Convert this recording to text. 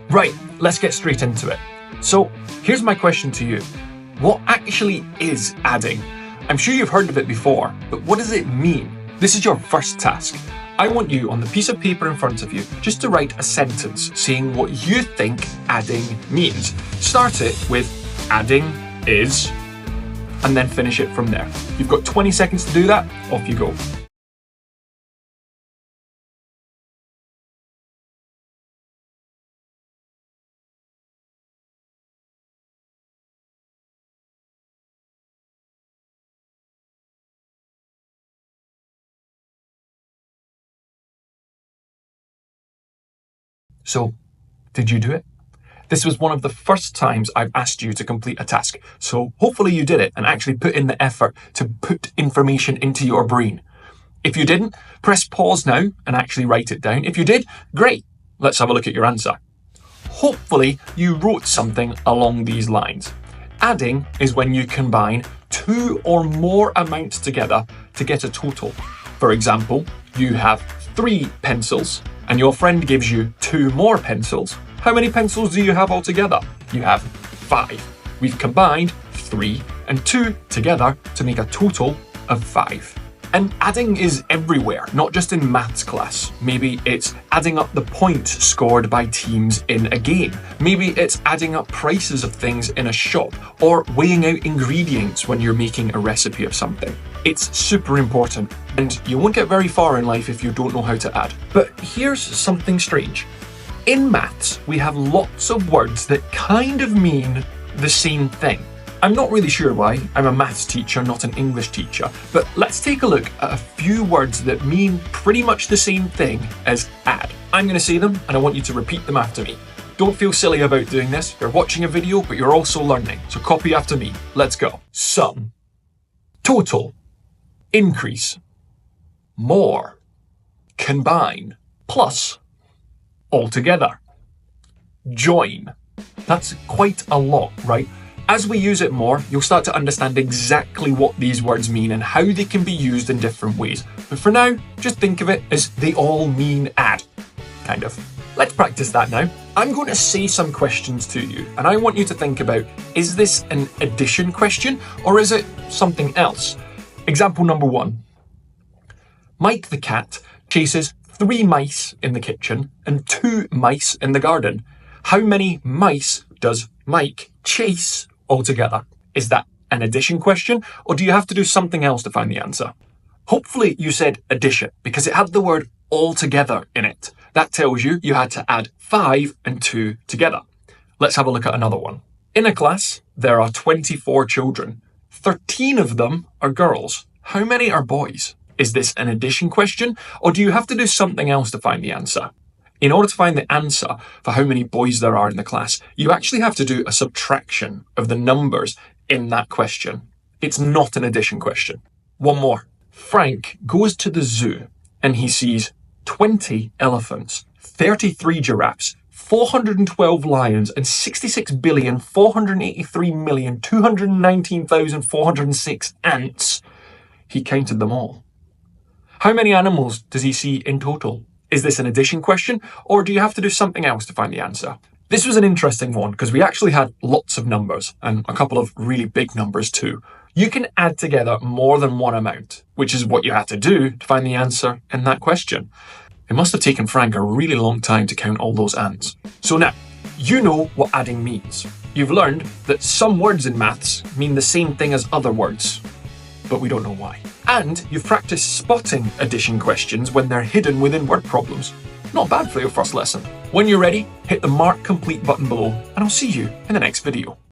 Right, let's get straight into it. So here's my question to you. What actually is adding? I'm sure you've heard of it before, but what does it mean? This is your first task. I want you on the piece of paper in front of you just to write a sentence saying what you think adding means. Start it with adding is, and then finish it from there. You've got 20 seconds to do that. Off you go. So, did you do it? This was one of the first times I've asked you to complete a task, so hopefully you did it and actually put in the effort to put information into your brain. If you didn't, press pause now and actually write it down. If you did, great. Let's have a look at your answer. Hopefully you wrote something along these lines. Adding is when you combine two or more amounts together to get a total. For example, you have 3 pencils and your friend gives you 2 more pencils. How many pencils do you have altogether? You have 5. We've combined 3 and 2 together to make a total of 5. And adding is everywhere, not just in maths class. Maybe it's adding up the points scored by teams in a game. Maybe it's adding up prices of things in a shop, or weighing out ingredients when you're making a recipe of something. It's super important, and you won't get very far in life if you don't know how to add. But here's something strange. In maths, we have lots of words that kind of mean the same thing. I'm not really sure why. I'm a maths teacher, not an English teacher, but let's take a look at a few words that mean pretty much the same thing as add. I'm going to say them and I want you to repeat them after me. Don't feel silly about doing this. You're watching a video, but you're also learning. So copy after me. Let's go. Sum. Total. Increase. More. Combine. Plus. Altogether. Join. That's quite a lot, right? As we use it more, you'll start to understand exactly what these words mean and how they can be used in different ways. But for now, just think of it as they all mean add. Kind of. Let's practice that now. I'm going to say some questions to you, and I want you to think about, is this an addition question or is it something else? Example number 1. Mike the cat chases 3 mice in the kitchen and 2 mice in the garden. How many mice does Mike chase altogether? Is that an addition question, or do you have to do something else to find the answer? Hopefully you said addition because it had the word altogether in it. That tells you you had to add 5 and 2 together. Let's have a look at another one. In a class, there are 24 children. 13 of them are girls. How many are boys? Is this an addition question, or do you have to do something else to find the answer? In order to find the answer for how many boys there are in the class, you actually have to do a subtraction of the numbers in that question. It's not an addition question. One more. Frank goes to the zoo and he sees 20 elephants, 33 giraffes, 412 lions, and 66,483,219,406 ants. He counted them all. How many animals does he see in total? Is this an addition question, or do you have to do something else to find the answer? This was an interesting one because we actually had lots of numbers and a couple of really big numbers too. You can add together more than one amount, which is what you had to do to find the answer in that question. It must have taken Frank a really long time to count all those ants. So now, you know what adding means. You've learned that some words in maths mean the same thing as other words, but we don't know why. And you've practiced spotting addition questions when they're hidden within word problems. Not bad for your first lesson. When you're ready, hit the Mark Complete button below, and I'll see you in the next video.